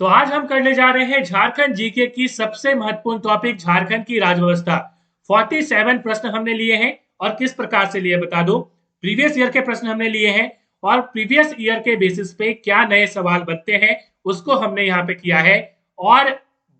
तो आज हम करने जा रहे हैं झारखंड जीके की सबसे महत्वपूर्ण टॉपिक झारखंड की राजव्यवस्था। 47 प्रश्न हमने लिए हैं और किस प्रकार से लिए बता दो। प्रीवियस ईयर के प्रश्न हमने लिए हैं और प्रीवियस ईयर के बेसिस पे क्या नए सवाल बनते हैं उसको हमने यहाँ पे किया है। और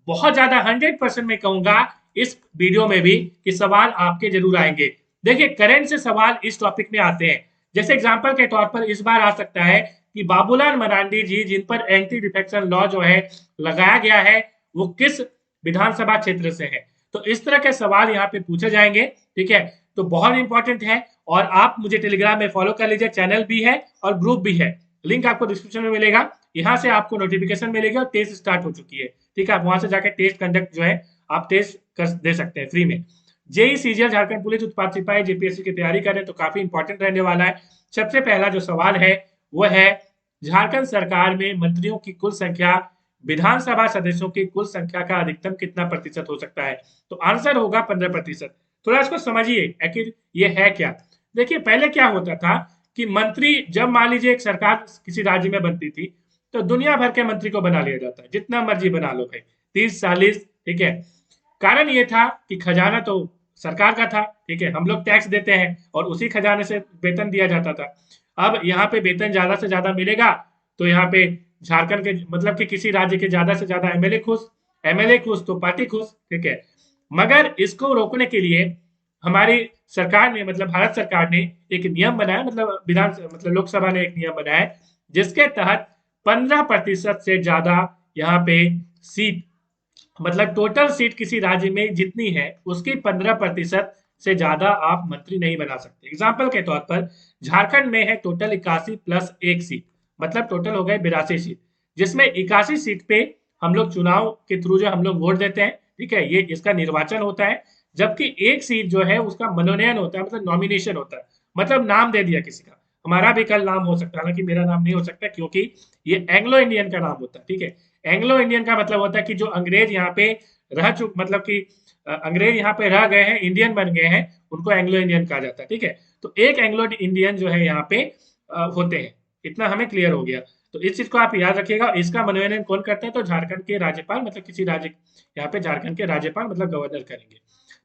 बहुत ज्यादा 100% मैं कहूंगा इस वीडियो में भी कि सवाल आपके जरूर आएंगे। देखिए करंट से सवाल इस टॉपिक में आते हैं। जैसे एग्जांपल के तौर पर इस बार आ सकता है कि बाबूलाल मरांडी जी जिन पर एंटी डिफेक्शन लॉ जो है लगाया गया है वो किस विधानसभा क्षेत्र से है। तो इस तरह के सवाल यहाँ पे पूछे जाएंगे। ठीक है, तो बहुत इंपॉर्टेंट है और आप मुझे टेलीग्राम में फॉलो कर लीजिए, चैनल भी है और ग्रुप भी है, लिंक आपको डिस्क्रिप्शन में मिलेगा। यहाँ से आपको नोटिफिकेशन मिलेगी और टेस्ट स्टार्ट हो चुकी है। ठीक है, आप वहां से जाकर टेस्ट कंडक्ट जो है आप टेस्ट कर दे सकते हैं फ्री में। जेई सीजीएल झारखंड पुलिस उत्पाद सिपाही जेपीएससी की तैयारी करें तो काफी इंपॉर्टेंट रहने वाला है। सबसे पहला जो सवाल है वो है झारखंड सरकार में मंत्रियों की कुल संख्या विधानसभा सदस्यों की कुल संख्या का अधिकतम कितना प्रतिशत हो सकता है। तो आंसर होगा 15%। थोड़ा इसको समझिए आखिर ये है क्या। देखिए पहले क्या होता था कि मंत्री जब मान लीजिए एक सरकार किसी राज्य में बनती थी तो दुनिया भर के मंत्री को बना लिया जाता है, जितना मर्जी बना लो भाई, 30-40। ठीक है, कारण ये था कि खजाना तो सरकार का था। ठीक है, हम लोग टैक्स देते हैं और उसी खजाने से वेतन दिया जाता था। अब यहाँ पे वेतन ज्यादा से ज्यादा मिलेगा तो यहाँ पे झारखंड के मतलब कि किसी राज्य के ज्यादा से ज्यादा एमएलए खुश, एमएलए खुश तो पार्टी खुश। ठीक है, मगर इसको रोकने के लिए हमारी सरकार ने मतलब भारत सरकार ने एक नियम बनाया, मतलब विधान मतलब लोकसभा ने एक नियम बनाया जिसके तहत 15% से ज्यादा यहाँ पे सीट, मतलब टोटल सीट किसी राज्य में जितनी है उसकी 15% से ज्यादा आप मंत्री नहीं बना सकते। एग्जाम्पल के तौर पर झारखंड में है टोटल 81 प्लस 1 सीट, मतलब टोटल हो गए 82 सीट, जिसमें 81 सीट पे हम लोग चुनाव के थ्रू जो हम लोग वोट देते हैं। ठीक है, ये इसका निर्वाचन होता है, जबकि एक सीट जो है उसका मनोनयन होता है, मतलब नॉमिनेशन होता है, मतलब नाम दे दिया किसी का। हमारा भी कल नाम हो सकता है, हालांकि मेरा नाम नहीं हो सकता क्योंकि ये एंग्लो इंडियन का नाम होता है। ठीक है, एंग्लो इंडियन का मतलब होता है कि जो अंग्रेज यहाँ पे रह चुके, मतलब कि अंग्रेज यहाँ पे रह गए हैं, इंडियन बन गए हैं, उनको एंग्लो इंडियन कहा जाता है। ठीक है, तो एक एंग्लो इंडियन जो है यहाँ पे होते हैं। इतना हमें क्लियर हो गया, तो इस चीज को आप याद रखिएगा। इसका मनोनयन कौन करता है तो झारखंड के राज्यपाल, मतलब किसी राज्य, यहाँ पे झारखंड के राज्यपाल मतलब गवर्नर करेंगे।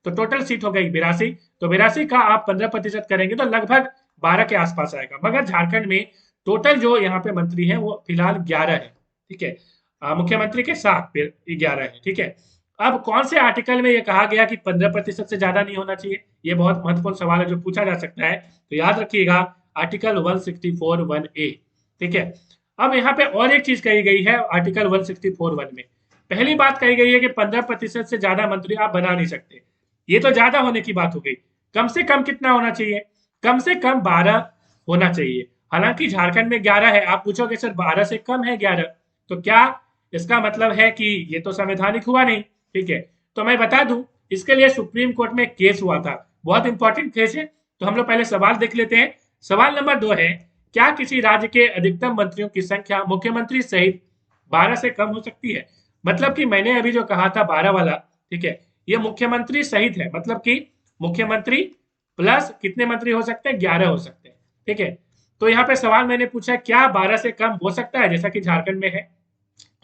तो टोटल सीट हो गई 82, तो 82 का आप 15% करेंगे तो लगभग 12 के आसपास आएगा। मगर झारखंड में टोटल जो यहाँ पे मंत्री हैं वो फिलहाल 11 है। ठीक है, मुख्यमंत्री के साथ फिर 11 है। ठीक है, अब कौन से आर्टिकल में ये कहा गया कि 15% से ज्यादा नहीं होना चाहिए, ये बहुत महत्वपूर्ण सवाल है जो पूछा जा सकता है। तो याद रखिएगा आर्टिकल 164(1)(a। ठीक है, अब यहाँ पे और एक चीज कही गई है आर्टिकल 164(1) में। पहली बात कही गई है कि 15% से ज्यादा मंत्री आप बना नहीं सकते। ये तो ज्यादा होने की बात हो गई। कम से कम कितना होना चाहिए, कम से कम 12 होना चाहिए। हालांकि झारखंड में 11 है, आप पूछोगे सर 12 से कम है 11, तो क्या इसका मतलब है कि ये तो संवैधानिक हुआ नहीं। ठीक है, तो मैं बता दूं इसके लिए सुप्रीम कोर्ट में केस हुआ था, बहुत इंपॉर्टेंट केस है। तो हम लोग पहले सवाल देख लेते हैं। सवाल नंबर 2 है, क्या किसी राज्य के अधिकतम मंत्रियों की संख्या मुख्यमंत्री सहित 12 से कम हो सकती है। मतलब कि मैंने अभी जो कहा था 12 वाला, ठीक है, ये मुख्यमंत्री सहित है, मतलब कि मुख्यमंत्री प्लस कितने मंत्री हो सकते हैं, 11 हो सकते हैं। ठीक है, तो यहाँ पे सवाल मैंने पूछा क्या 12 से कम हो सकता है, जैसा कि झारखंड में है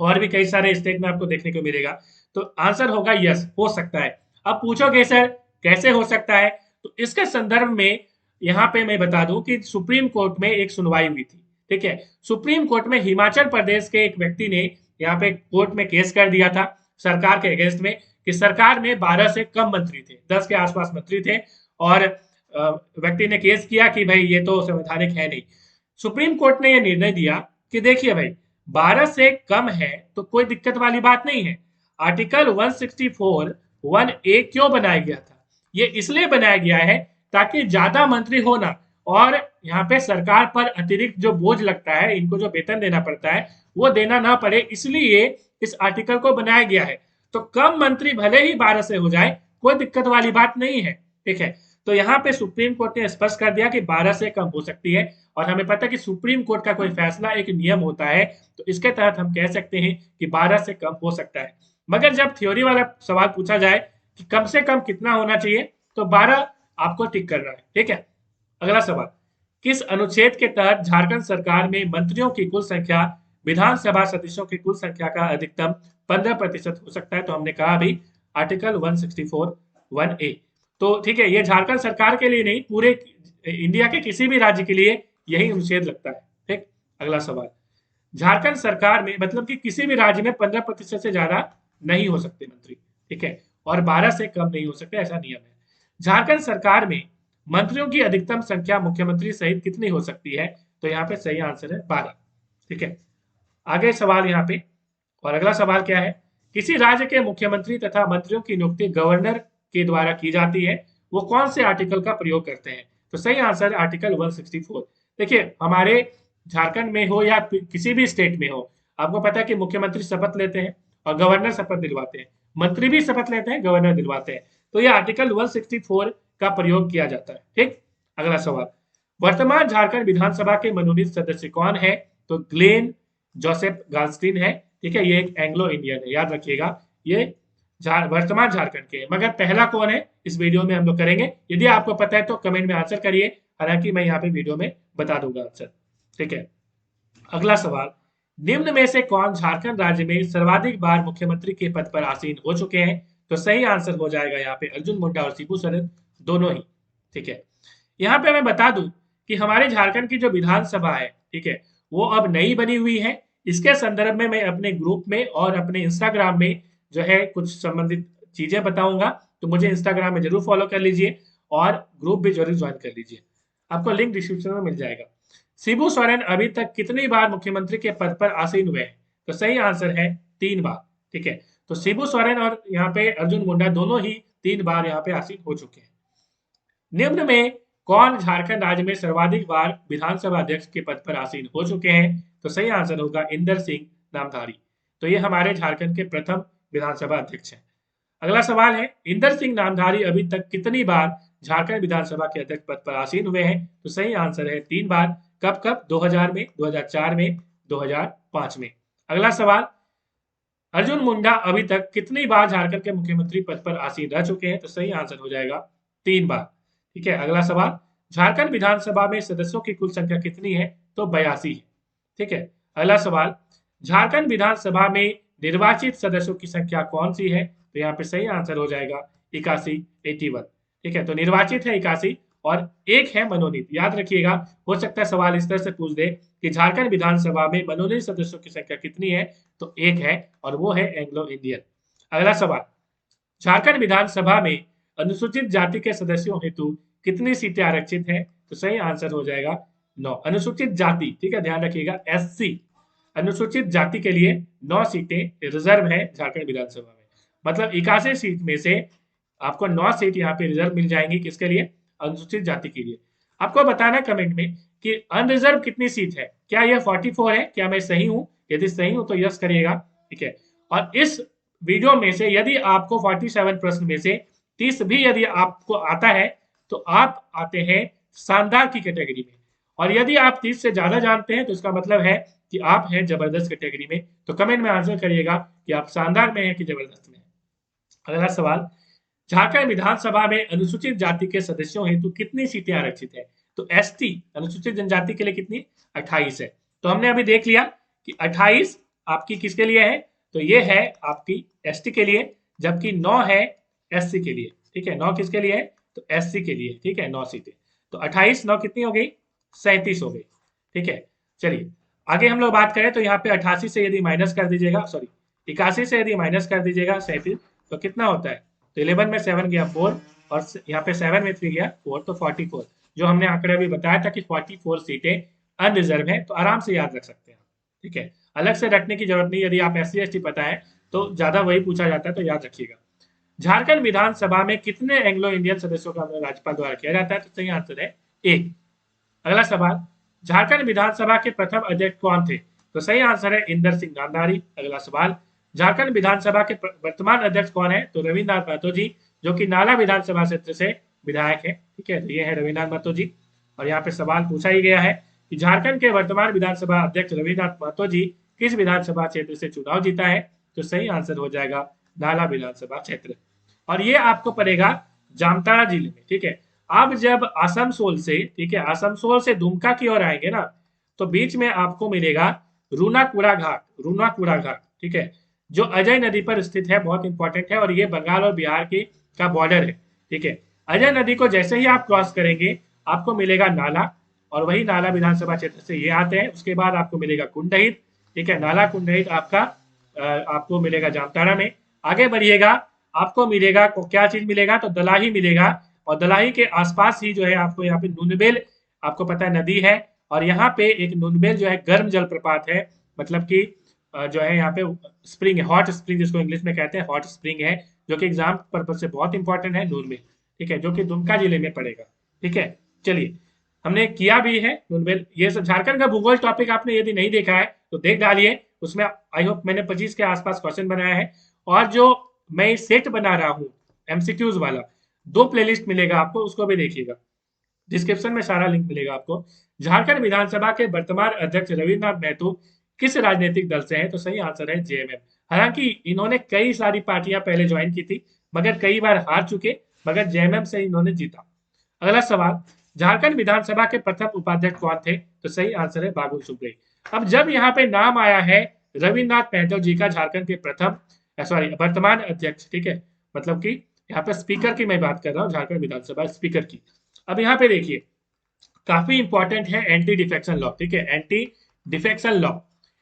और भी कई सारे स्टेट में आपको देखने को मिलेगा। तो आंसर होगा यस, हो सकता है। अब पूछोगे सर कैसे हो सकता है, तो इसके संदर्भ में यहाँ पे मैं बता दूं कि सुप्रीम कोर्ट में एक सुनवाई हुई थी। ठीक है, सुप्रीम कोर्ट में हिमाचल प्रदेश के एक व्यक्ति ने यहाँ पे कोर्ट में केस कर दिया था सरकार के अगेंस्ट में कि सरकार में 12 से कम मंत्री थे, 10 के आसपास मंत्री थे, और व्यक्ति ने केस किया कि भाई ये तो संवैधानिक है नहीं। सुप्रीम कोर्ट ने यह निर्णय दिया कि देखिए भाई 12 से कम है तो कोई दिक्कत वाली बात नहीं है। आर्टिकल 164(1)(a) क्यों बनाया गया था, ये इसलिए बनाया गया है ताकि ज्यादा मंत्री होना और यहाँ पे सरकार पर अतिरिक्त जो बोझ लगता है, इनको जो वेतन देना पड़ता है वो देना ना पड़े, इसलिए इस आर्टिकल को बनाया गया है। तो कम मंत्री भले ही 12 से हो जाए, कोई दिक्कत वाली बात नहीं है। ठीक है, तो यहाँ पे सुप्रीम कोर्ट ने स्पष्ट कर दिया कि 12 से कम हो सकती है। और हमें पता है कि सुप्रीम कोर्ट का कोई फैसला एक नियम होता है, तो इसके तहत हम कह सकते हैं कि 12 से कम हो सकता है। मगर जब थ्योरी वाला सवाल पूछा जाए कि कम से कम कितना होना चाहिए, तो 12 आपको टिक करना है। ठीक है, अगला सवाल, किस अनुच्छेद के तहत झारखंड सरकार में मंत्रियों की कुल संख्या विधानसभा सदस्यों की कुल संख्या का अधिकतम 15% हो सकता है। तो हमने कहा अभी आर्टिकल 164(1)(a। तो ठीक है, ये झारखंड सरकार के लिए नहीं, पूरे इंडिया के किसी भी राज्य के लिए यही अनुच्छेद लगता है। ठीक, अगला सवाल, झारखंड सरकार में मतलब कि किसी भी राज्य में 15% से ज्यादा नहीं हो सकते मंत्री, ठीक है, और 12 से कम नहीं हो सकते, ऐसा नियम है। झारखंड सरकार में मंत्रियों की अधिकतम संख्या मुख्यमंत्री सहित कितनी हो सकती है? तो यहाँ पे सही आंसर है 12। ठीक है, आगे सवाल यहाँ पे, और अगला सवाल क्या है, किसी राज्य के मुख्यमंत्री तथा मंत्रियों की नियुक्ति गवर्नर के द्वारा की जाती है, वो कौन से आर्टिकल का प्रयोग करते हैं? तो सही आंसर है आर्टिकल 164। देखिए, हमारे झारखंड में हो या किसी भी स्टेट में हो, आपको पता है कि मुख्यमंत्री शपथ लेते हैं और गवर्नर शपथ दिलवाते हैं, मंत्री भी शपथ लेते हैं, गवर्नर दिलवाते हैं। तो ये आर्टिकल 164 का प्रयोग किया जाता है। ठीक, अगला सवाल, वर्तमान झारखंड विधानसभा के मनोनीत सदस्य कौन है? तो ग्लेन जोसेफ गाल्स्टीन है। ठीक है, ये एक एंग्लो इंडियन है, याद रखिएगा, ये वर्तमान झारखंड के, मगर पहला कौन है इस वीडियो में हम लोग करेंगे। यदि आपको पता है तो कमेंट में आंसर करिए, हालांकि मैं यहाँ पे वीडियो में बता दूंगा आंसर। ठीक है, अगला सवाल, निम्न में से कौन झारखंड राज्य में सर्वाधिक बार मुख्यमंत्री के पद पर आसीन हो चुके हैं? तो सही आंसर हो जाएगा यहाँ पे अर्जुन मुंडा और शिबू सोरेन, दोनों ही। ठीक है, यहाँ पे मैं बता दूं कि हमारे झारखंड की जो विधानसभा है, ठीक है, वो अब नई बनी हुई है। इसके संदर्भ में मैं अपने ग्रुप में और अपने इंस्टाग्राम में जो है कुछ संबंधित चीजें बताऊंगा, तो मुझे इंस्टाग्राम में जरूर फॉलो कर लीजिए और ग्रुप भी जरूर ज्वाइन कर लीजिए, आपको लिंक डिस्क्रिप्शन में मिल जाएगा। शिबू सोरेन अभी तक कितनी बार मुख्यमंत्री के पद पर आसीन हुए हैं? तो सही आंसर है 3 बार। ठीक है, तो शिबू सोरेन और यहाँ पे अर्जुन मुंडा दोनों ही 3 बार यहाँ पे आसीन हो चुके हैं। निम्न में कौन झारखंड राज्य में सर्वाधिक बार विधानसभा अध्यक्ष के पद पर आसीन हो चुके हैं? तो सही आंसर होगा इंदर सिंह नामधारी। तो ये हमारे झारखंड के प्रथम विधानसभा अध्यक्ष हैं। अगला सवाल है, इंदर सिंह नामधारी अभी तक कितनी बार झारखंड विधानसभा के अध्यक्ष पद पर आसीन हुए हैं? तो सही आंसर है 3 बार। कब कब? 2000 में, 2004 में, 2005 में। अगला सवाल, अर्जुन मुंडा अभी तक कितनी बार झारखंड के मुख्यमंत्री पद पर आसीन रह चुके हैं? तो सही आंसर हो जाएगा 3 बार। ठीक है, अगला सवाल, झारखंड विधानसभा में सदस्यों की कुल संख्या कितनी है? तो 82 है। ठीक है, अगला सवाल, झारखंड विधानसभा में निर्वाचित सदस्यों की संख्या कौन सी है? तो यहाँ पे सही आंसर हो जाएगा 81, 81। ठीक है, तो निर्वाचित है 81 और एक है मनोनीत। याद रखिएगा, हो सकता है सवाल इस तरह से पूछ दे कि झारखंड विधानसभा में मनोनीत सदस्यों की संख्या कितनी है? तो एक है और वो है एंग्लो इंडियन। अगला सवाल, झारखंड विधानसभा में अनुसूचित जाति के सदस्यों हेतु कितनी सीटें आरक्षित हैं? तो सही आंसर हो जाएगा 9। अनुसूचित जाति, ठीक है, ध्यान रखिएगा, एससी, अनुसूचित जाति के लिए 9 सीटें रिजर्व है झारखंड विधानसभा में। मतलब 81 सीट में से आपको 9 सीट यहाँ पे रिजर्व मिल जाएंगी, किसके लिए? अनुसूचित जाति के लिए। आपको बताना कमेंट में कि अनरिजर्व कितनी सीट है, क्या यह 44 है? क्या मैं सही हूं? यदि सही हूं तो यस करिएगा। ठीक है, और इस वीडियो में से यदि आपको 47 प्रश्न में से 30 भी यदि आपको आता है तो आप आते हैं शानदार की कैटेगरी में, और यदि आप 30 से ज्यादा जानते हैं तो इसका मतलब है कि आप हैं जबरदस्त कैटेगरी में। तो कमेंट में आंसर करिएगा कि आप शानदार में हैं कि जबरदस्त में। अगला सवाल, झारखंड विधानसभा में अनुसूचित जाति के सदस्यों हेतु कितनी सीटें आरक्षित है? तो एसटी, अनुसूचित जनजाति के लिए कितनी? 28 है। तो हमने अभी देख लिया कि 28 आपकी किसके लिए है? तो ये है आपकी एसटी के लिए, जबकि 9 है एससी के लिए। ठीक है, 9 किसके लिए है? तो एससी के लिए। ठीक है, 9 सीटें, तो 28 9 कितनी हो गई? 37 हो गई। ठीक है, चलिए आगे हम लोग बात करें तो यहाँ पे 88 से यदि माइनस कर दीजिएगा, सॉरी 81 से यदि माइनस कर दीजिएगा 37, तो कितना होता है? तो 11 में 7 गया 4 और यहाँ पे 7 में 3 गया 4, तो 44। जो हमने आंकड़े अभी बताया था कि 44 सीटें अनरिजर्व है, तो आराम से याद रख सकते हैं। ठीक है, अलग से रखने की जरूरत नहीं, यदि आप एससी एसटी पता है तो ज्यादा वही पूछा जाता है, तो याद रखिएगा। झारखंड विधानसभा में कितने एंग्लो इंडियन सदस्यों का राज्यपाल द्वारा किया जाता है? तो सही आंसर है 1। अगला सवाल, झारखंड विधानसभा के प्रथम अध्यक्ष कौन थे? तो सही आंसर है इंदर सिंह नामधारी। अगला सवाल, झारखंड विधानसभा के वर्तमान अध्यक्ष कौन है? तो रविन्द्रनाथ महतो जी, जो कि नाला विधानसभा क्षेत्र से विधायक है। ठीक है, तो ये है रविन्द्रनाथ महतो जी। और यहाँ पे सवाल पूछा ही गया है कि झारखंड के वर्तमान विधानसभा अध्यक्ष रविन्द्रनाथ महतो जी किस विधानसभा क्षेत्र से चुनाव जीता है? तो सही आंसर हो जाएगा नाला विधानसभा क्षेत्र, और ये आपको पड़ेगा जामताड़ा जिले में। ठीक है, अब जब आसनसोल से, ठीक है, आसनसोल से दुमका की ओर आएंगे ना, तो बीच में आपको मिलेगा रूनाकुड़ा घाट, रूनाकुड़ा घाट, ठीक है, जो अजय नदी पर स्थित है, बहुत इंपॉर्टेंट है, और ये बंगाल और बिहार की का बॉर्डर है, ठीक है। अजय नदी को जैसे ही आप क्रॉस करेंगे आपको मिलेगा नाला, और वही नाला विधानसभा क्षेत्र से ये आते हैं। उसके बाद आपको मिलेगा कुंडहित, ठीक है, नाला कुंडहित आपका आपको मिलेगा जामताड़ा में। आगे बढ़िएगा, आपको मिलेगा क्या चीज मिलेगा, तो दलाही मिलेगा, और दलाही के आसपास ही जो है आपको यहाँ पे नुनबेल, आपको पता है नदी है, और यहाँ पे एक नुनबेल जो है गर्म जलप्रपात है, मतलब कि जो है यहाँ पे स्प्रिंग है, हॉट स्प्रिंग जिसको इंग्लिश में कहते हैं, हॉट स्प्रिंग है, जो कि एग्जाम पर्पज से बहुत इंपॉर्टेंट है, नुनबेल, ठीक है, जो कि दुमका जिले में पड़ेगा, ठीक है। चलिए, हमने किया भी है नुनबेल। ये सब झारखंड का भूगोल टॉपिक आपने यदि नहीं देखा है तो देख डालिए, उसमें आई होप मैंने 25 के आसपास क्वेश्चन बनाया है, और जो मैं सेट बना रहा हूँ एमसीक्यूज वाला, 2 प्लेलिस्ट मिलेगा आपको, उसको भी देखिएगा, डिस्क्रिप्शन में सारा लिंक मिलेगा आपको। झारखंड विधानसभा के वर्तमान अध्यक्ष रविन्द्रनाथ महतो किस राजनीतिक दल से हैं, तो सही आंसर है जेएमएम। हालांकि इन्होंने कई सारी पार्टियां पहले ज्वाइन की थी, मगर कई बार हार चुके, मगर जेएमएम से इन्होंने जीता। अगला सवाल, झारखंड विधानसभा के प्रथम उपाध्यक्ष कौन थे, तो सही आंसर है बाबुल सुप्रियो। अब जब यहाँ पे नाम आया है रविन्द्रनाथ महतो जी का, झारखंड के प्रथम सॉरी वर्तमान अध्यक्ष, ठीक है, मतलब कि यहाँ पे स्पीकर की मैं बात कर रहा हूँ, झारखंड विधानसभा स्पीकर की। अब यहाँ पे देखिए, काफी इंपॉर्टेंट है एंटी डिफेक्शन लॉ, ठीक है, anti defection law.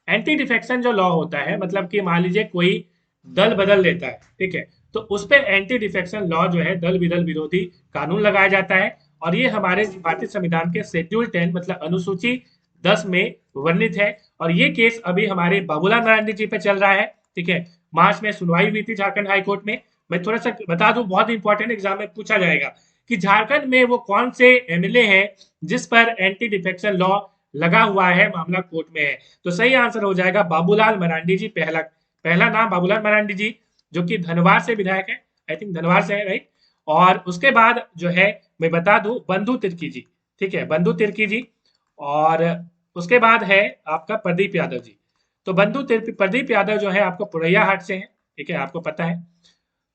Anti defection जो लॉ होता है, मतलब कि मान लीजिए कोई दल बदल लेता है, ठीक है, तो उस पर एंटी डिफेक्शन लॉ जो है, दल बदल विरोधी कानून लगाया जाता है, और ये हमारे भारतीय संविधान के शेड्यूल 10 मतलब अनुसूची 10 में वर्णित है। और ये केस अभी हमारे बाबूलाल मरांडी जी पे चल रहा है, ठीक है। मार्च में सुनवाई हुई थी झारखंड हाईकोर्ट में। मैं थोड़ा सा बता दूं, बहुत इंपॉर्टेंट एग्जाम में पूछा जाएगा कि झारखंड में वो कौन से एमएलए हैं जिस पर एंटी डिफेक्शन लॉ लगा हुआ है, मामला कोर्ट में है, तो सही आंसर हो जाएगा बाबूलाल मरांडी जी। पहला पहला नाम बाबूलाल मरांडी जी, जो कि धनवार से विधायक है, आई थिंक धनवार से है, राइट। और उसके बाद जो है मैं बता दूं बंधु तिर्की जी, ठीक है, बंधु तिर्की जी। और उसके बाद है आपका प्रदीप यादव जी। तो प्रदीप यादव जो है आपको पुरैया हाट से है, ठीक है, आपको पता है।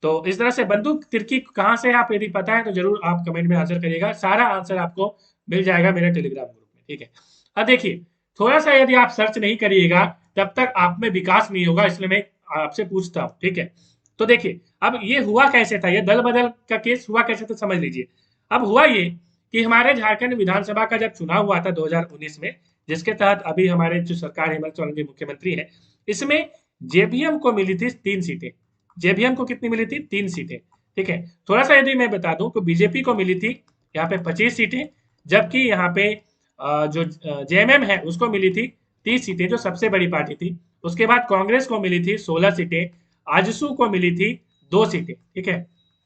तो इस तरह से बंदूक तिर्की कहाँ से है, आप यदि पता है तो जरूर आप कमेंट में आंसर करिएगा, सारा आंसर आपको मिल जाएगा मेरे टेलीग्राम ग्रुप में, ठीक है। अब देखिए, थोड़ा सा यदि आप सर्च नहीं करिएगा तब तक आप में विकास नहीं होगा, इसलिए मैं आपसे पूछता हूँ, ठीक है। तो देखिए, अब ये हुआ कैसे था, ये दल बदल का केस हुआ कैसे, तो समझ लीजिए। अब हुआ ये कि हमारे झारखंड विधानसभा का जब चुनाव हुआ था 2019 में, जिसके तहत अभी हमारे जो सरकार हेमंत सोरेन जी मुख्यमंत्री है, इसमें जेबीएम को मिली थी 3 सीटें। जेबीएम को कितनी मिली थी, 3 सीटें, ठीक है। थोड़ा सा यदि मैं बता दूं तो बीजेपी को मिली थी यहाँ पे 25 सीटें, जबकि यहाँ पे जो जेएमएम है उसको मिली थी 30 सीटें, जो सबसे बड़ी पार्टी थी। उसके बाद कांग्रेस को मिली थी 16 सीटें, आजसू को मिली थी 2 सीटें, ठीक है।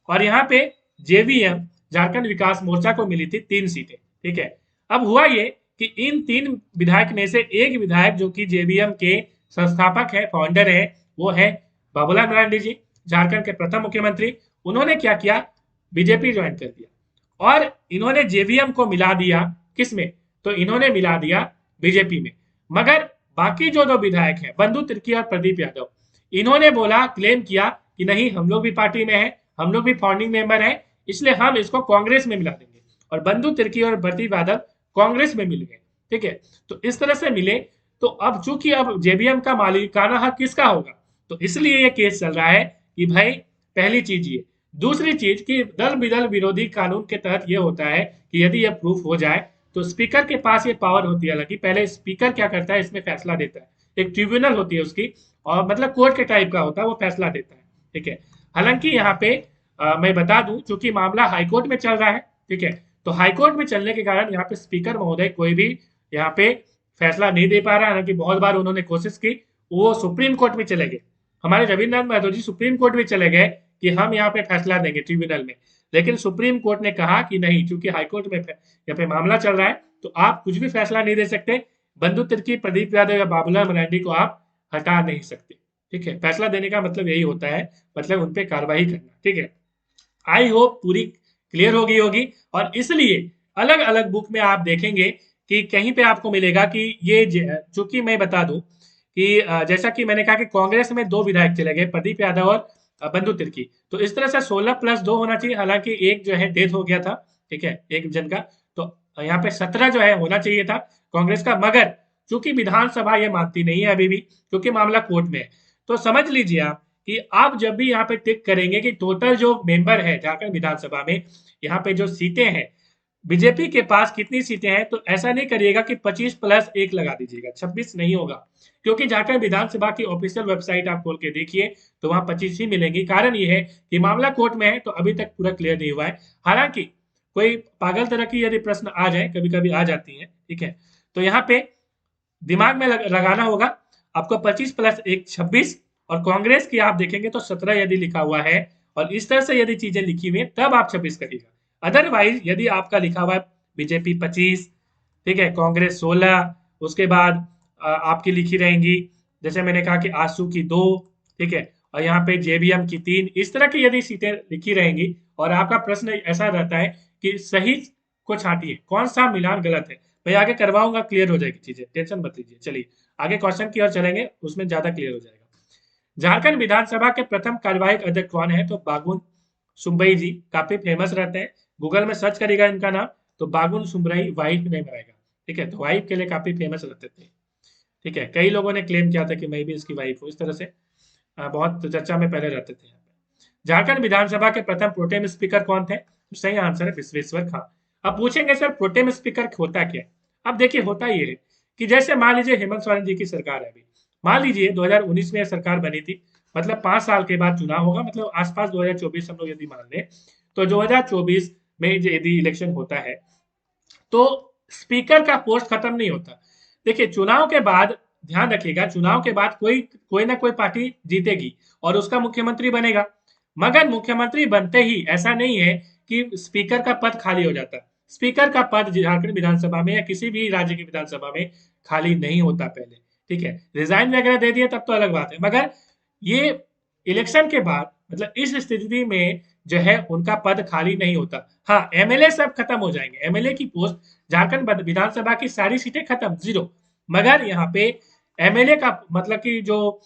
और यहाँ पे जेवीएम झारखंड विकास मोर्चा को मिली थी 3 सीटें, ठीक है। अब हुआ ये कि इन 3 विधायक में से एक विधायक जो कि जेवीएम के संस्थापक है, फाउंडर है, वो है बाबूलाल मरांडी जी, झारखंड के प्रथम मुख्यमंत्री। उन्होंने क्या किया, बीजेपी ज्वाइन कर दिया, और इन्होंने जेवीएम को मिला दिया किसमें, तो इन्होंने मिला दिया बीजेपी में। मगर बाकी जो 2 विधायक हैं, बंधु तिर्की और प्रदीप यादव, इन्होंने बोला, क्लेम किया कि नहीं, हम लोग भी पार्टी में हैं, हम लोग भी फाउंडिंग मेंबर हैं, इसलिए हम इसको कांग्रेस में मिला देंगे। और बंधु तिर्की और प्रदीप यादव कांग्रेस में मिल गए, ठीक है। तो इस तरह से मिले। तो अब चूंकि अब जेबीएम का मालिकाना हक किसका होगा, तो इसलिए ये केस चल रहा है कि भाई पहली चीज ये, दूसरी चीज कि दल बदल विरोधी कानून के तहत ये होता है कि यदि यह प्रूफ हो जाए तो स्पीकर के पास ये पावर होती है। हालांकि पहले स्पीकर क्या करता है, इसमें फैसला देता है, एक ट्रिब्यूनल होती है उसकी, और मतलब कोर्ट के टाइप का होता है, वो फैसला देता है, ठीक है। हालांकि यहाँ पे मैं बता दूं, चूंकि मामला हाईकोर्ट में चल रहा है, ठीक है, तो हाईकोर्ट में चलने के कारण यहाँ पे स्पीकर महोदय कोई भी यहाँ पे फैसला नहीं दे पा रहा है। हालांकि बहुत बार उन्होंने कोशिश की, वो सुप्रीम कोर्ट में चले गए, हमारे रविन्द्रनाथ महतो जी सुप्रीम कोर्ट में चले गए कि हम यहाँ पे फैसला देंगे ट्रिब्यूनल में, लेकिन सुप्रीम कोर्ट ने कहा कि नहीं, चूंकि हाईकोर्ट में यहाँ पे मामला चल रहा है तो आप कुछ भी फैसला नहीं दे सकते, बंधु तिर्की, प्रदीप यादव या बाबूलाल मरांडी को आप हटा नहीं सकते, ठीक है। फैसला देने का मतलब यही होता है, मतलब उन पे कार्रवाई करना, ठीक है। आई होप पूरी क्लियर हो गई होगी। और इसलिए अलग अलग बुक में आप देखेंगे कि कहीं पे आपको मिलेगा कि ये चूंकि मैं बता दूं कि जैसा कि मैंने कहा कि कांग्रेस में 2 विधायक चले गए, प्रदीप यादव और बंधु तिर्की, तो इस तरह से 16+2 होना चाहिए। हालांकि एक जो है डेथ हो गया था, ठीक है, एक जन का, तो यहाँ पे 17 जो है होना चाहिए था कांग्रेस का। मगर चूंकि विधानसभा ये मानती नहीं है अभी भी, क्योंकि मामला कोर्ट में है। तो समझ लीजिए आप कि आप जब भी यहाँ पे टिक करेंगे कि टोटल जो मेंबर है झारखंड विधानसभा में, यहाँ पे जो सीटें हैं बीजेपी के पास कितनी सीटें हैं, तो ऐसा नहीं करिएगा कि 25 प्लस 1 लगा दीजिएगा, 26 नहीं होगा, क्योंकि झारखंड विधानसभा की ऑफिशियल वेबसाइट आप खोल के देखिए तो वहां 25 ही मिलेंगी। कारण ये है कि मामला कोर्ट में है तो अभी तक पूरा क्लियर नहीं हुआ है। हालांकि कोई पागल तरह की यदि प्रश्न आ जाए, कभी कभी आ जाती है, ठीक है, तो यहाँ पे दिमाग में लगाना होगा आपको 25 प्लस 1 26, और कांग्रेस की आप देखेंगे तो 17 यदि लिखा हुआ है, और इस तरह से यदि चीजें लिखी हुई है तब आप 26 करिएगा। अदरवाइज यदि आपका लिखा हुआ है बीजेपी 25, ठीक है, कांग्रेस 16, उसके बाद आपकी लिखी रहेंगी जैसे मैंने कहा कि आसू की 2, ठीक है, और यहाँ पे जेबीएम की 3, इस तरह की यदि सीटें लिखी रहेंगी और आपका प्रश्न ऐसा रहता है कि सही को छांटिए, कौन सा मिलान गलत है, मैं आगे करवाऊंगा, क्लियर हो जाएगी चीजें, टेंशन मत लीजिए। चलिए आगे क्वेश्चन की ओर चलेंगे, उसमें ज्यादा क्लियर हो जाएगा। झारखंड विधानसभा के प्रथम कार्यवाहक अध्यक्ष कौन है, तो बागुन सुम्बई जी, काफी फेमस रहते हैं, गूगल में सर्च करेगा इनका नाम तो बागुन सुम्बई, वाइफ नहीं बनाएगा, ठीक है, तो वाइफ के लिए काफी फेमस रहते थे, ठीक है, कई लोगों ने क्लेम किया था कि मैं भी इसकी वाइफ हूँ, इस तरह से बहुत चर्चा में पहले रहते थे यहाँ पे। झारखंड विधानसभा के प्रथम प्रोटेम स्पीकर कौन थे, तो सही आंसर है विश्वेश्वर खां। अब पूछेंगे सर प्रोटेम स्पीकर होता क्या है। अब देखिए होता ये है कि जैसे मान लीजिए हेमंत सोरेन जी की सरकार है अभी, मान लीजिए 2019 में सरकार बनी थी, मतलब 5 साल के बाद चुनाव होगा, मतलब आसपास 2024 हम लोग यदि मान लें, तो 2024 में यदि इलेक्शन होता है तो स्पीकर का पोस्ट खत्म नहीं होता। देखिए चुनाव के बाद ध्यान रखिएगा, चुनाव के बाद कोई कोई ना कोई पार्टी जीतेगी और उसका मुख्यमंत्री बनेगा, मगर मुख्यमंत्री बनते ही ऐसा नहीं है कि स्पीकर का पद खाली हो जाता। स्पीकर का पद झारखंड विधानसभा में या किसी भी राज्य की विधानसभा में खाली नहीं होता पहले, ठीक है, रिजाइन वगैरह दे दिया तब तो अलग बात है, मगर ये इलेक्शन के बाद मतलब इस स्थिति में जो है उनका पद खाली नहीं होता। हाँ, एमएलए सब खत्म हो जाएंगे, एमएलए की पोस्ट झारखंड विधानसभा की सारी सीटें खत्म, जीरो, मगर यहाँ पे एमएलए का मतलब कि जो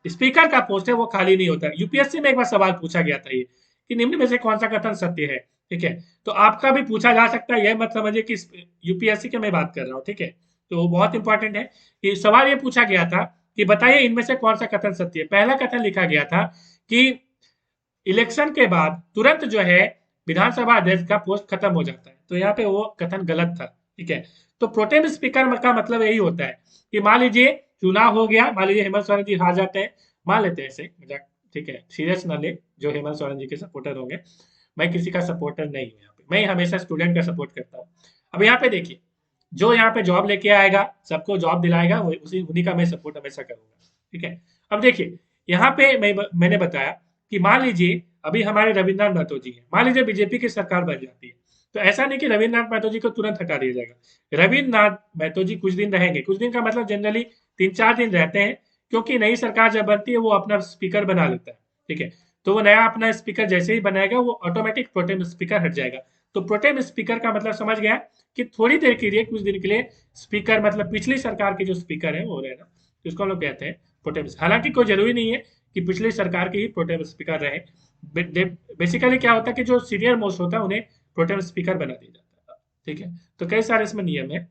स्पीकर का पोस्ट है वो खाली नहीं होता। यूपीएससी में एक बार सवाल पूछा गया था ये कि निम्न में से कौन सा कथन सत्य है, ठीक है, तो आपका भी पूछा जा सकता है, यह मत समझिए कि यूपीएससी के मैं बात कर रहा हूँ, ठीक है, तो बहुत इंपॉर्टेंट है कि सवाल ये पूछा गया था कि बताइए इनमें से कौन सा कथन सत्य है। पहला कथन लिखा गया था कि इलेक्शन के बाद तुरंत जो है विधानसभा अध्यक्ष का पोस्ट खत्म हो जाता है, तो यहाँ पे वो कथन गलत था, ठीक है। तो प्रोटेम स्पीकर का मतलब यही होता है कि मान लीजिए चुनाव हो गया, मान लीजिए हेमंत सोरेन जी हार जाते हैं, मान लेते हैं ऐसे मजाक, ठीक है, सीरियस ना ले जो हेमंत सोरेन जी के सपोर्टर होंगे, मैं किसी का सपोर्टर नहीं हूँ यहाँ पे, मैं हमेशा स्टूडेंट का सपोर्ट करता हूँ। अब यहाँ पे देखिए जो यहाँ पे जॉब लेके आएगा, सबको जॉब दिलाएगा, वही उसी उन्हीं का मैं सपोर्ट हमेशा करूंगा, ठीक है। अब देखिए यहाँ पे मैंने बताया कि मान लीजिए अभी हमारे रविन्द्रनाथ महतो जी हैं, मान लीजिए बीजेपी की सरकार बन जाती है, तो ऐसा नहीं कि रविन्द्रनाथ महतो जी को तुरंत हटा दिया जाएगा, रविन्द्रनाथ महतो जी कुछ दिन रहेंगे, कुछ दिन का मतलब जनरली 3-4 दिन रहते हैं, क्योंकि नई सरकार जब बनती है वो अपना स्पीकर बना लेता है, ठीक है, तो वो नया अपना स्पीकर जैसे ही बनाएगा वो ऑटोमेटिक प्रोटेम स्पीकर हट जाएगा। तो प्रोटेम स्पीकर का मतलब समझ गया कि थोड़ी देर के लिए, कुछ दिन के लिए स्पीकर मतलब पिछली सरकार के जो स्पीकर है वो रहे ना, तो इसको हम लोग कहते हैं प्रोटेम। हालांकि कोई जरूरी नहीं है कि पिछली सरकार के ही प्रोटेम स्पीकर रहे, बेसिकली क्या होता है कि जो सीनियर मोस्ट होता है उन्हें प्रोटेम स्पीकर बना दिया जाता है, ठीक है। तो कई सारे इसमें नियम है,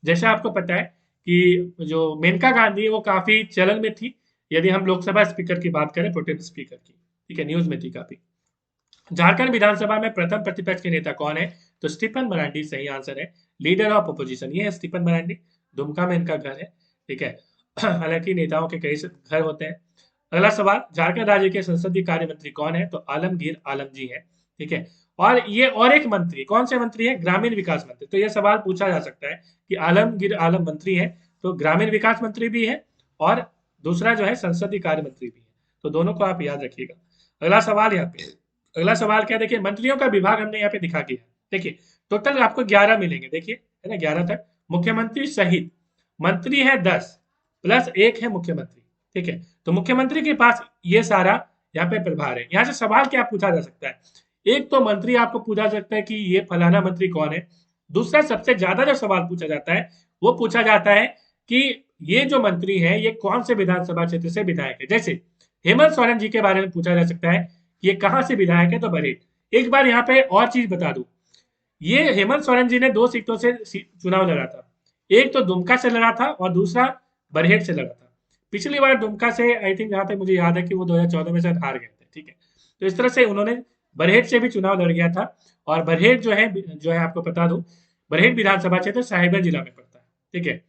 जैसे आपको पता है कि जो मेनका गांधी है वो काफी चलन में थी, यदि हम लोकसभा स्पीकर की बात करें, प्रोटेम स्पीकर की, ठीक है, न्यूज में थी काफी। झारखंड विधानसभा में प्रथम प्रतिपक्ष के नेता कौन है, तो स्टीफन मरांडी सही आंसर है, लीडर ऑफ अपोजिशन ये है स्टीफन मरांडी, दुमका में इनका घर है, ठीक है। हालांकि नेताओं के कई घर होते हैं। अगला सवाल, झारखंड राज्य के संसदीय कार्य मंत्री कौन है, तो आलमगीर आलम जी है, ठीक है। और ये और एक मंत्री कौन से मंत्री है, ग्रामीण विकास मंत्री, तो यह सवाल पूछा जा सकता है कि आलमगीर आलम मंत्री है, तो ग्रामीण विकास मंत्री भी है और दूसरा जो है संसदीय कार्य मंत्री भी है, तो दोनों को आप याद रखिएगा। अगला सवाल यहाँ पे, अगला सवाल क्या, देखिए मंत्रियों का विभाग हमने यहाँ पे दिखा दिया, देखिए टोटल आपको 11 मिलेंगे, देखिए है ना 11 तक, मुख्यमंत्री सहित मंत्री है 10 प्लस 1 है मुख्यमंत्री, ठीक है, तो मुख्यमंत्री के पास ये सारा यहाँ पे प्रभार है। यहाँ से सवाल क्या पूछा जा सकता है, एक तो मंत्री आपको पूछा जा सकता है कि ये फलाना मंत्री कौन है, दूसरा सबसे ज्यादा जो सवाल पूछा जाता है वो पूछा जाता है कि ये जो मंत्री है ये कौन से विधानसभा क्षेत्र से विधायक है। जैसे हेमंत सोरेन जी के बारे में पूछा जा सकता है कि ये कहाँ से विधायक है, तो बरेली। एक बार यहाँ पे और चीज बता दूं, ये हेमंत सोरेन जी ने 2 सीटों से चुनाव लड़ा था, एक तो दुमका से लड़ा था और दूसरा बरहेट से लड़ा था। पिछली बार दुमका से आई थिंक, जहां तक मुझे याद है कि वो 2014 में शायद हार गए थे। ठीक है, तो इस तरह से उन्होंने बरहेट से भी चुनाव लड़ गया था। और बरहेट जो है आपको बता दूं, बरहेट विधानसभा क्षेत्र साहिबगंज जिला में पड़ता है। ठीक है,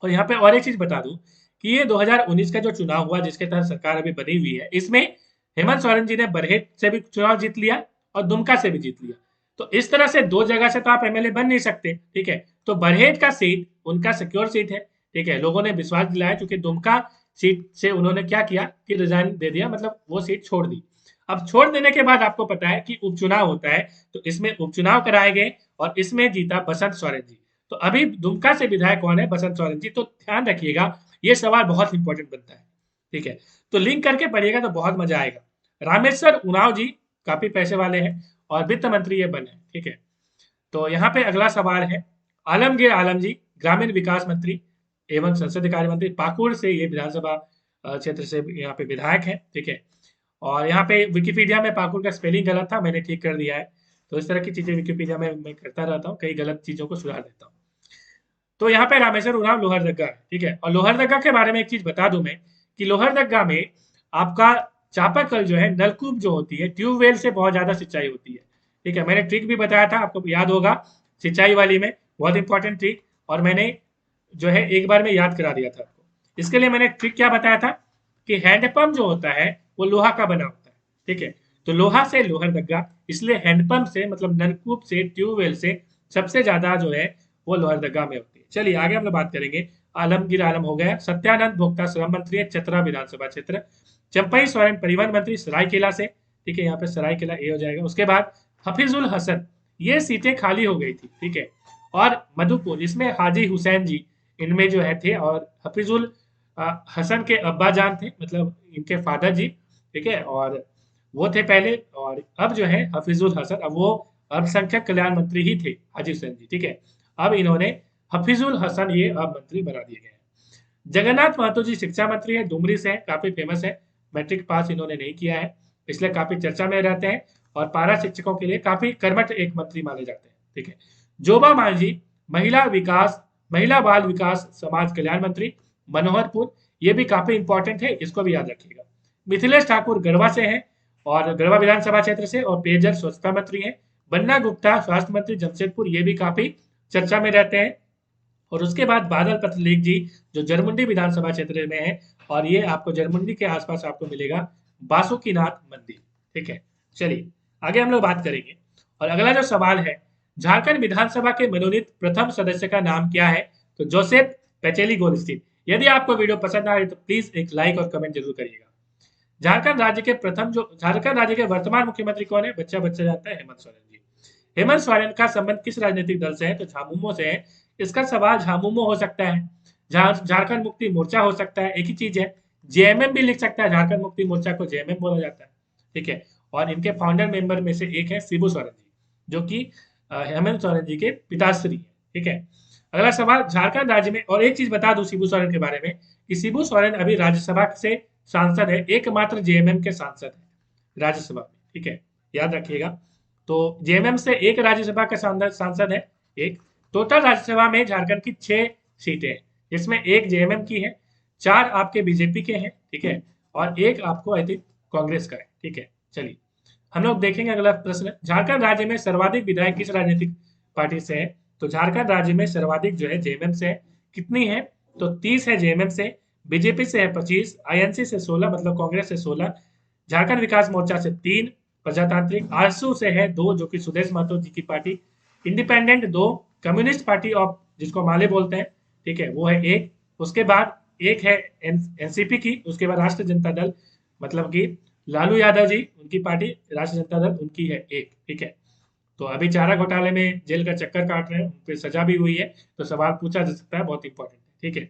और यहाँ पे और एक चीज बता दूं कि ये 2019 का जो चुनाव हुआ जिसके तहत सरकार अभी बनी हुई है, इसमें हेमंत सोरेन जी ने बरहेट से भी चुनाव जीत लिया और दुमका से भी जीत लिया। तो इस तरह से दो जगह से तो आप एमएलए बन नहीं सकते। ठीक है, तो बरहेट का सीट उनका सिक्योर सीट है। ठीक है, लोगों ने विश्वास दिलाया, क्योंकि दुमका सीट से उन्होंने क्या किया कि रिजाइन दे दिया, मतलब वो सीट छोड़ दी। अब छोड़ देने के बाद आपको पता है कि उपचुनाव होता है, तो इसमें उपचुनाव कराए गए और इसमें जीता बसंत सोरेन जी। तो अभी दुमका से विधायक कौन है? बसंत सोरेन जी। तो ध्यान रखिएगा, ये सवाल बहुत इंपॉर्टेंट बनता है। ठीक है, तो लिंक करके पढ़िएगा तो बहुत मजा आएगा। रामेश्वर उरांव जी काफी पैसे वाले हैं और वित्त मंत्री ये बने। ठीक है, तो यहाँ पे अगला सवाल है, आलमगीर आलम जी ग्रामीण विकास मंत्री एवं संसदीय कार्य मंत्री, पाकुड़ से ये विधानसभा क्षेत्र से यहाँ पे विधायक है। ठीक है, और यहाँ पे विकिपीडिया में पाकुड़ का स्पेलिंग गलत था, मैंने ठीक कर दिया है। तो इस तरह की चीजें विकिपीडिया में मैं करता रहता हूँ, कई गलत चीजों को सुधार देता हूँ। तो यहाँ पे रामेश्वर उरांव लोहरदगा है। ठीक है, और लोहरदगा के बारे में एक चीज बता दूं मैं कि लोहरदगा में आपका चापाकल जो है, नलकूप जो होती है, ट्यूबवेल से बहुत ज्यादा सिंचाई होती है। ठीक है, मैंने ट्रिक भी बताया था, आपको याद होगा, सिंचाई वाली में बहुत इंपॉर्टेंट ट्रिक, और मैंने जो है एक बार में याद करा दिया था आपको। इसके लिए मैंने ट्रिक क्या बताया था कि हैंडपंप जो होता है वो लोहा का बना होता है। ठीक है, तो लोहा से लोहरदगा, इसलिए हैंडपंप से मतलब नलकूप से, ट्यूबवेल से सबसे ज्यादा जो है वो लोहरदगा में होती है। चलिए आगे हम लोग बात करेंगे। आलमगीर आलम हो गया। सत्यानंद भोक्ता श्रम मंत्री है, चतरा विधानसभा क्षेत्र। चंपई सोरेन परिवहन मंत्री सरायकेला से। ठीक है, यहाँ पे सरायकेला ए हो जाएगा। उसके बाद हफीजुल हसन, ये सीटें खाली हो गई थी। ठीक है, और मधुपुर, इसमें हाजी हुसैन जी इनमें जो है थे, और हफीजुल हसन के अब्बा जान थे, मतलब इनके फादर जी। ठीक है, और वो थे पहले, और अब जो है हफीजुल हसन, अब वो अल्पसंख्यक कल्याण मंत्री ही थे हाजी हुसैन जी। ठीक है, अब इन्होंने हफीजुल हसन ये अब मंत्री बना दिए गए हैं। जगन्नाथ महतो जी शिक्षा मंत्री है, डुमरी से है, काफी फेमस है। मैट्रिक पास इन्होंने नहीं किया है, इसलिए काफी चर्चा में रहते हैं, और पारा शिक्षकों के लिए काफी कर्मठ एक मंत्री माने जाते हैं। ठीक है, जोबा मांझी महिला बाल विकास समाज कल्याण मंत्री, मनोहरपुर, ये भी काफी इंपॉर्टेंट है, इसको भी याद रखिएगा। मिथिलेश ठाकुर गढ़वा से हैं, और गढ़वा विधानसभा क्षेत्र से, और पेयजल स्वच्छता मंत्री हैं। बन्ना गुप्ता स्वास्थ्य मंत्री जमशेदपुर, ये भी काफी चर्चा में रहते हैं। और उसके बाद बादल पत्रलेख जी, जो जरमुंडी विधानसभा क्षेत्र में है, और ये आपको जरमुंडी के आसपास आपको मिलेगा बासुकीनाथ मंदिर। ठीक है, चलिए आगे हम लोग बात करेंगे। और अगला जो सवाल है, झारखंड विधानसभा के मनोनीत प्रथम सदस्य का नाम क्या है? तो जोसेफ पेचेली गोल्डस्टीन। यदि आपको वीडियो पसंद आए तो प्लीज एक लाइक और कमेंट जरूर करिएगा। झारखंड राज्य के वर्तमान मुख्यमंत्री कौन है? बच्चा बच्चा जानता है, हेमंत सोरेन जी। हेमंत सोरेन का संबंध किस राजनीतिक दल से है? तो झामुमो से है। इसका सवाल झामुमो हो सकता है, झारखंड मुक्ति मोर्चा हो सकता है, एक ही चीज है। जेएमएम भी लिख सकता है, झारखंड मुक्ति मोर्चा को जेएमएम बोला जाता है। ठीक है, और इनके फाउंडर मेंबर में से एक है शिबू सोरेन जी, जो कि हेमंत सोरेन जी के पिताश्री है। ठीक है, अगला सवाल, झारखंड राज्य में, और एक चीज बता दूं शिबू सोरेन के बारे में, कि शिबू सोरेन अभी राज्यसभा से सांसद है, एकमात्र जेएमएम के सांसद है राज्यसभा में। ठीक है, याद रखिएगा। तो जेएमएम से एक राज्यसभा का सांसद है, एक। टोटल राज्यसभा में झारखंड की 6 सीटें हैं, जिसमें एक जेएमएम की है, 4 आपके बीजेपी के हैं। ठीक है, और एक आपको आई थिंक कांग्रेस का है। ठीक है, चलिए हम लोग देखेंगे अगला प्रश्न। झारखंड राज्य में सर्वाधिक विधायक किस राजनीतिक पार्टी से है? तो झारखंड राज्य में सर्वाधिक जो है जेएमएम से है। कितनी है? तो 30 है जेएमएम से, बीजेपी से है 25, आईएनसी से 16, मतलब कांग्रेस से 16, झारखंड विकास मोर्चा से 3, प्रजातांत्रिक आरसू से है 2, जो कि सुदेश महतो जी की party, independent 2, communist party of जिसको माले बोलते हैं, ठीक है, वो है 1। उसके बाद एक है एनसीपी की, उसके बाद राष्ट्रीय जनता दल, मतलब कि लालू यादव जी उनकी पार्टी, राष्ट्रीय जनता दल उनकी है 1। ठीक है, तो अभी चारा घोटाले में जेल का चक्कर काट रहे हैं, उन पे सजा भी हुई है, तो सवाल पूछा जा सकता है, बहुत इंपॉर्टेंट है। ठीक है,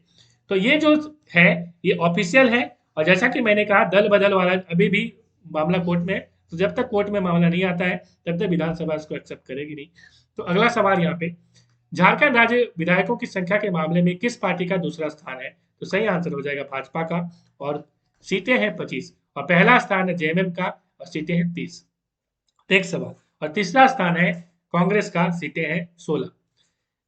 तो ये जो है ये ऑफिशियल है, और जैसा कि मैंने कहा दल बदल वाला अभी भी मामला कोर्ट में है, तो जब तक कोर्ट में मामला नहीं आता है तब तक विधानसभा इसको एक्सेप्ट करेगी नहीं। तो अगला सवाल यहाँ पे, झारखंड राज्य विधायकों की संख्या के मामले में किस पार्टी का दूसरा स्थान है? तो सही आंसर हो जाएगा भाजपा का, और सीटें हैं 25, और पहला स्थान है जेएमएम का, और सीटें हैं 30। नेक्स्ट सवाल, और तीसरा स्थान है कांग्रेस का, सीटें हैं 16।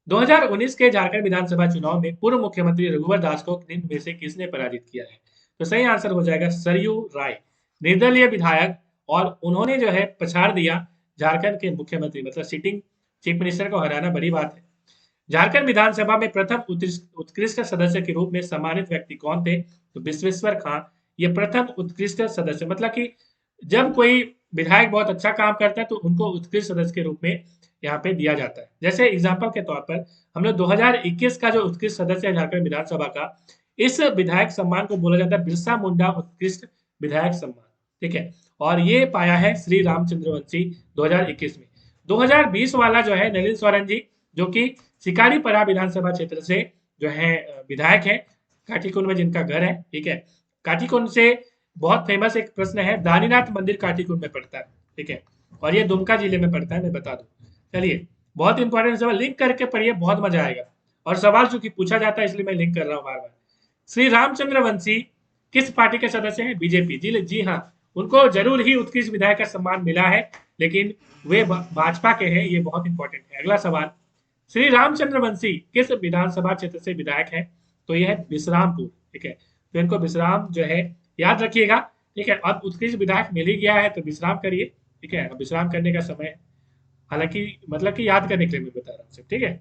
2019 के झारखंड विधानसभा चुनाव में पूर्व मुख्यमंत्री रघुवर दास को निम्न में से किसने पराजित किया है? तो सही आंसर हो जाएगा सरयू राय, निर्दलीय विधायक, और उन्होंने जो है पछाड़ दिया झारखंड के मुख्यमंत्री, मतलब सिटिंग चीफ मिनिस्टर को हराना बड़ी बात है। झारखंड विधानसभा में प्रथम उत्कृष्ट सदस्य के रूप में सम्मानित व्यक्ति कौन थे? तो विश्वेश्वर खां ये प्रथम उत्कृष्ट सदस्य, मतलब कि जब कोई विधायक बहुत अच्छा काम करता है तो उनको उत्कृष्ट सदस्य के रूप में यहाँ पे दिया जाता है। जैसे एग्जाम्पल के तौर पर हम लोग 2021 का जो उत्कृष्ट सदस्य है झारखंड विधानसभा का, इस विधायक सम्मान को बोला जाता है बिरसा मुंडा उत्कृष्ट विधायक सम्मान, ठीक है। और ये पाया है श्री रामचंद्र वंशी 2021 में। 2020 वाला जो है नलिन सोरेन जी, जो कि शिकारीपरा विधानसभा क्षेत्र से जो है विधायक है, काटीकुंड में जिनका घर है, ठीक है। काटीकुंड से बहुत फेमस एक प्रश्न है, दानीनाथ मंदिर काटीकुंड में पड़ता है, ठीक है, और ये दुमका जिले में पड़ता है, मैं बता दूं। चलिए, बहुत इंपॉर्टेंट सवाल, लिंक करके पढ़िए, बहुत मजा आएगा। और सवाल चूंकि पूछा जाता है इसलिए मैं लिंक कर रहा हूँ बार बार। श्री रामचंद्र वंशी किस पार्टी के सदस्य हैं? बीजेपी। जी हाँ, उनको जरूर ही उत्कृष्ट विधायक का सम्मान मिला है, लेकिन वे भाजपा के हैं, ये बहुत इंपॉर्टेंट है। अगला सवाल, श्री रामचंद्र वंशी किस विधानसभा क्षेत्र से विधायक है? तो यह है विश्रामपुर, ठीक है। तो इनको विश्राम जो है याद रखिएगा, ठीक है। अब उत्कृष्ट विधायक मिल ही गया है तो विश्राम करिए, ठीक है। अब विश्राम करने का समय है, हालांकि मतलब कि याद करने के लिए मैं बता रहा हूँ सिर्फ, ठीक है।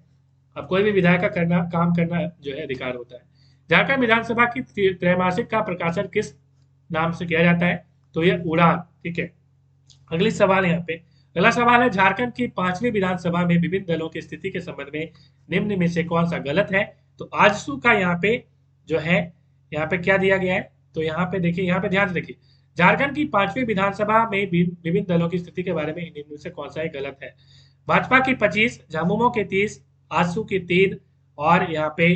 अब कोई भी विधायक का काम करना जो है अधिकार होता है। झारखंड विधानसभा की त्रैमासिक का प्रकाशन किस नाम से किया जाता है? तो ये उड़ान, ठीक है। अगली सवाल यहाँ पे, अगला सवाल है, झारखंड की 5वीं विधानसभा में विभिन्न दलों की स्थिति के संबंध में निम्न में से कौन सा गलत है? तो आजसू का यहाँ पे जो है, यहाँ पे क्या दिया गया है? तो यहाँ पे देखिए, यहाँ पे ध्यान से देखिए, झारखंड की 5वीं विधानसभा में विभिन्न दलों की स्थिति के बारे में निम्न में से कौन सा एक गलत है? भाजपा की 25, झामुमो के 30, आजसू की 3 और यहाँ पे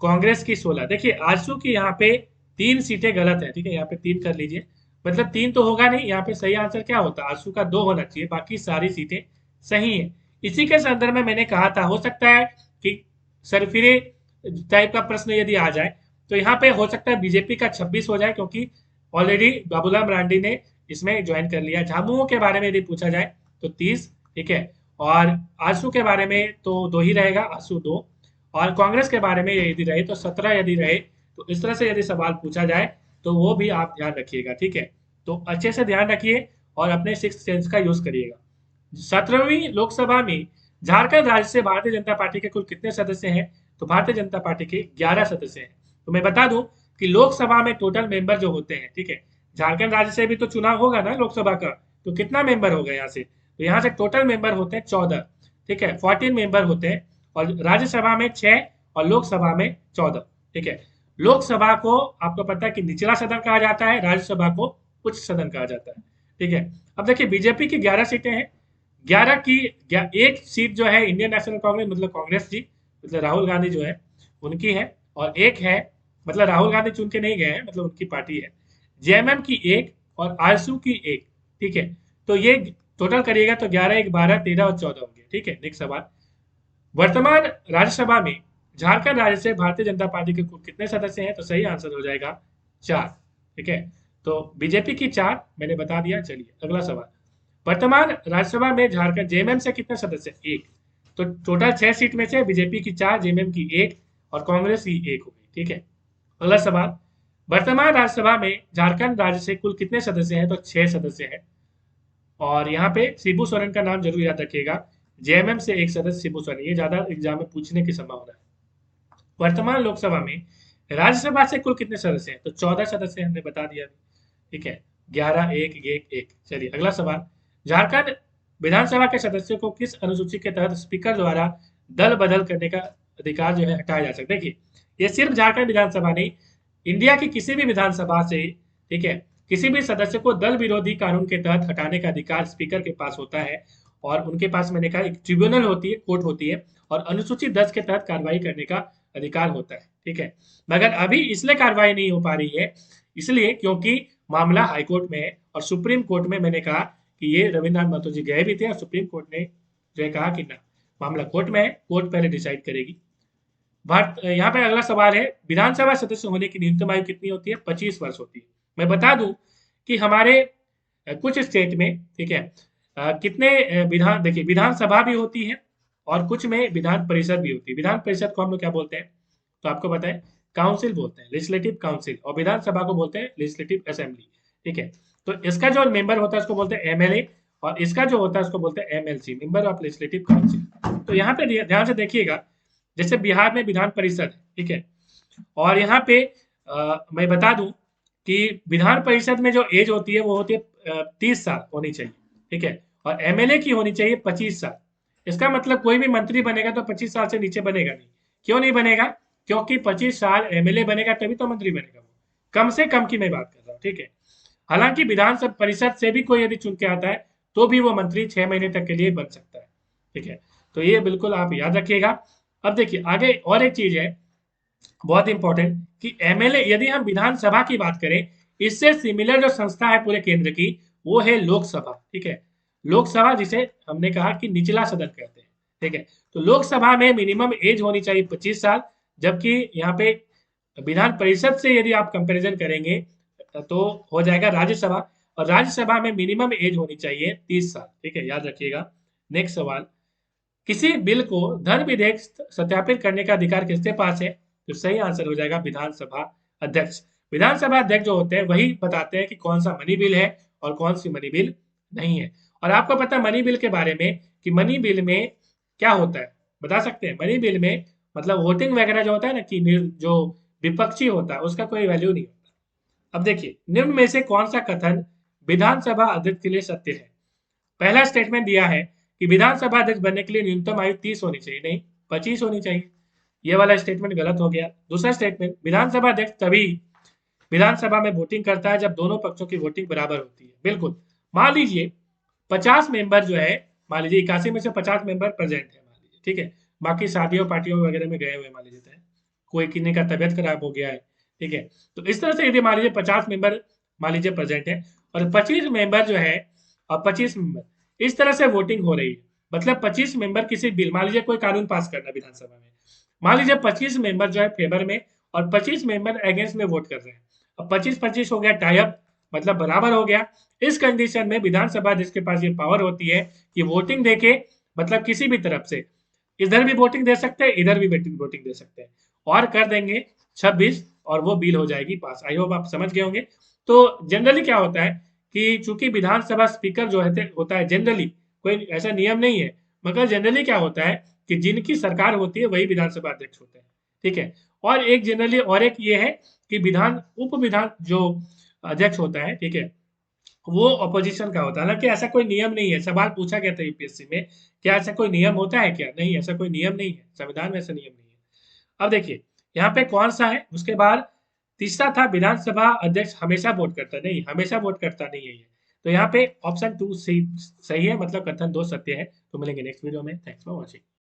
कांग्रेस की 16। देखिए आजसू की यहाँ पे 3 सीटें गलत है, ठीक है, यहाँ पे 3 कर लीजिए, मतलब 3 तो होगा नहीं, यहाँ पे सही आंसर क्या होता है? आजसू का 2 होना चाहिए, बाकी सारी सीटें सही है। इसी के संदर्भ में मैंने कहा था, हो सकता है कि सरफिरे टाइप का प्रश्न यदि आ जाए तो यहाँ पे हो सकता है बीजेपी का 26 हो जाए, क्योंकि ऑलरेडी बाबूलाल मरांडी ने इसमें ज्वाइन कर लिया। झामुमो के बारे में यदि पूछा जाए तो 30, ठीक है, और आजसू के बारे में तो 2 ही रहेगा, आजसू 2, और कांग्रेस के बारे में यदि रहे तो 17 यदि रहे। तो इस तरह से यदि सवाल पूछा जाए तो वो भी आप ध्यान रखिएगा, ठीक है। तो अच्छे से ध्यान रखिए और अपने सिक्स सेंस का यूज करिएगा। 17वीं लोकसभा में झारखंड राज्य से भारतीय जनता पार्टी के कुल कितने सदस्य हैं? तो भारतीय जनता पार्टी के 11 सदस्य हैं। तो मैं बता दूं कि लोकसभा में टोटल मेंबर जो होते हैं, ठीक है, झारखंड राज्य से भी तो चुनाव होगा ना लोकसभा का, तो कितना मेंबर होगा यहाँ से? तो यहाँ से टोटल मेंबर होते हैं 14, ठीक है, 14 मेंबर होते हैं, और राज्यसभा में 6 और लोकसभा में 14, ठीक है। लोकसभा को आपको पता है कि निचला सदन कहा जाता है, राज्यसभा को उच्च सदन कहा जाता है, ठीक है। अब देखिए बीजेपी की 11 सीटें हैं, 11 की एक सीट जो है इंडियन नेशनल कांग्रेस, मतलब कांग्रेस जी, मतलब राहुल गांधी जो है उनकी है, और एक है, मतलब राहुल गांधी चुन के नहीं गए हैं, मतलब उनकी पार्टी है, जेएमएम की एक और आरएसयू की एक, ठीक है। तो ये टोटल करिएगा तो 11, 1, 12, 13 और 14 होंगे, ठीक है। नेक्स्ट सवाल, वर्तमान राज्यसभा में झारखंड राज्य से भारतीय जनता पार्टी के कुल कितने सदस्य हैं? तो सही आंसर हो जाएगा 4, ठीक है। तो बीजेपी की 4 मैंने बता दिया। चलिए अगला सवाल, वर्तमान राज्यसभा में झारखंड जेएमएम से कितने सदस्य? 1। तो टोटल 6 सीट में से बीजेपी की 4, जेएमएम की 1 और कांग्रेस की 1 हो गई, ठीक है। अगला सवाल, वर्तमान राज्यसभा में झारखंड राज्य से कुल कितने सदस्य हैं? तो 6 सदस्य हैं, और यहाँ पे शिबू सोरेन का नाम जरूर याद रखिएगा। जेएमएम से एक सदस्य शिबू सोरेन, ये ज्यादा एग्जाम में पूछने की संभावना है। वर्तमान लोकसभा में राज्यसभा से कुल कितने सदस्य हैं? तो 14 सदस्य हमने बता दिया, ठीक है। 11, 1, 1, 1। चलिए अगला सवाल, झारखंड विधानसभा के सदस्यों को किस अनुसूची के तहत स्पीकर द्वारा दल बदल करने का अधिकार जो है हटाया जा सकता है? देखिए ये सिर्फ झारखंड विधानसभा नहीं, इंडिया की किसी भी विधानसभा से, ठीक है, किसी भी सदस्य को दल विरोधी कानून के तहत हटाने का अधिकार स्पीकर के पास होता है, और उनके पास मैंने कहा एक ट्रिब्यूनल होती है, कोर्ट होती है, और अनुसूची 10 के तहत कार्रवाई करने का अधिकार होता है, ठीक है। मगर अभी इसलिए कार्रवाई नहीं हो पा रही है, इसलिए क्योंकि मामला हाईकोर्ट में है, और सुप्रीम कोर्ट में मैंने कहा कि ये रविन्द्रनाथ महतो जी गए भी थे, और सुप्रीम कोर्ट ने जो है कहा कि ना, मामला कोर्ट में है, कोर्ट पहले डिसाइड करेगी। भारत, यहाँ पे अगला सवाल है, विधानसभा सदस्य होने की न्यूनतम आयु कितनी होती है? 25 वर्ष होती है। मैं बता दूं कि हमारे कुछ स्टेट में, ठीक है, कितने विधान, देखिए विधानसभा भी होती है और कुछ में विधान परिषद भी होती है। विधान परिषद को हम लोग क्या बोलते हैं, तो आपको पता है काउंसिल बोलते हैं, लेजिस्लेटिव काउंसिल, और विधानसभा को बोलते हैं लेजिस्लेटिव असेंबली। ठीक है, तो इसका जो मेंबर होता है उसको बोलते हैं एमएलए, और इसका जो होता है उसको बोलते हैं MLC, member of legislative council. तो यहाँ पे ध्यान से देखिएगा, जैसे बिहार में विधान परिषद है, ठीक है, और यहाँ पे मैं बता दूं कि विधान परिषद में जो एज होती है वो होती है 30 साल होनी चाहिए, ठीक है, और एमएलए की होनी चाहिए 25 साल। इसका मतलब कोई भी मंत्री बनेगा तो 25 साल से नीचे बनेगा नहीं। क्यों नहीं बनेगा? क्योंकि 25 साल एमएलए बनेगा तभी तो मंत्री बनेगा वो, कम से कम की मैं बात कर रहा हूँ, ठीक है। हालांकि विधान परिषद से भी कोई यदि चुन के आता है तो भी वो मंत्री 6 महीने तक के लिए बन सकता है, ठीक है। तो ये बिल्कुल आप याद रखिएगा। अब देखिए आगे और एक चीज है बहुत इंपॉर्टेंट, कि एमएलए, यदि हम विधानसभा की बात करें, इससे सिमिलर जो संस्था है पूरे केंद्र की वो है लोकसभा, ठीक है। लोकसभा जिसे हमने कहा कि निचला सदन कहते हैं, ठीक है। तो लोकसभा में मिनिमम एज होनी चाहिए 25 साल, जबकि यहाँ पे विधान परिषद से यदि आप कंपैरिजन करेंगे तो हो जाएगा राज्यसभा, और राज्यसभा में मिनिमम एज होनी चाहिए 30 साल, ठीक है, याद रखिएगा। नेक्स्ट सवाल, किसी बिल को धन विधेयक सत्यापित करने का अधिकार किसके पास है? तो सही आंसर हो जाएगा विधानसभा अध्यक्ष। विधानसभा अध्यक्ष जो होते हैं वही बताते हैं कि कौन सा मनी बिल है और कौन सी मनी बिल नहीं है। और आपको पता है मनी बिल के बारे में कि मनी बिल में क्या होता है, बता सकते हैं? मनी बिल में मतलब वोटिंग वगैरह जो होता है ना, कि जो विपक्षी होता है उसका कोई वैल्यू नहीं होता। अब देखिए निम्न में से कौन सा कथन विधानसभा अध्यक्ष के लिए सत्य है? पहला स्टेटमेंट दिया है कि विधानसभा अध्यक्ष बनने के लिए न्यूनतम आयु 30 होनी चाहिए, नहीं 25 होनी चाहिए। ये वाला स्टेटमेंट गलत हो गया। दूसरा स्टेटमेंट, विधानसभा अध्यक्ष तभी विधानसभा में वोटिंग करता है जब दोनों पक्षों की वोटिंग बराबर होती है। बिल्कुल, मान लीजिए 50 मेंबर जो है, मान लीजिए 81 में से 50 मेंबर प्रेजेंट है, मान लीजिए, ठीक है, बाकी शादियों पार्टियों वगैरह में गए हुए मान लीजिए है। कोई किन्हीं का तबियत खराब हो गया है, ठीक है। तो इस तरह से यदि मान लीजिए 50 मेंबर मान लीजिए प्रेजेंट है, और 25 मेंबर जो है, और 25 मेंबर इस तरह से वोटिंग हो रही है, मतलब 25 मेंबर किसी बिल, मान लीजिए कोई कानून पास करना विधानसभा में, मान लीजिए 25 मेंबर जो है फेवर में और 25 मेंबर अगेंस्ट में वोट कर रहे हैं। अब 25-25 हो गया, टाई अप, मतलब बराबर हो गया। इस कंडीशन में विधानसभा जिसके पास ये पावर होती है कि वोटिंग देके, मतलब किसी भी तरफ से इधर भी वोटिंग दे सकते हैं, इधर भी वोटिंग दे सकते हैं, और कर देंगे 26, और वो बिल हो जाएगी पास। आई होप आप समझ गए होंगे। तो जनरली क्या होता है कि चूंकि विधानसभा स्पीकर जो है होता है, जनरली कोई ऐसा नियम नहीं है, मगर जनरली क्या होता है कि जिनकी सरकार होती है वही विधानसभा अध्यक्ष होते हैं, ठीक है। और एक जनरली और एक ये है कि विधान उप विधान जो अध्यक्ष होता है, ठीक है, वो अपोजिशन का होता है। हालांकि ऐसा कोई नियम नहीं है, सवाल पूछा गया था यूपीएससी में, क्या ऐसा कोई नियम होता है क्या? नहीं, ऐसा कोई नियम नहीं है, संविधान में ऐसा नियम नहीं है। अब देखिए यहाँ पे कौन सा है, उसके बाद तीसरा था विधानसभा अध्यक्ष हमेशा वोट करता है, नहीं हमेशा वोट करता नहीं है ये। तो यहाँ पे ऑप्शन 2 सही है, मतलब कथन 2 सत्य है। तो मिलेंगे नेक्स्ट वीडियो में। Thanks for watching.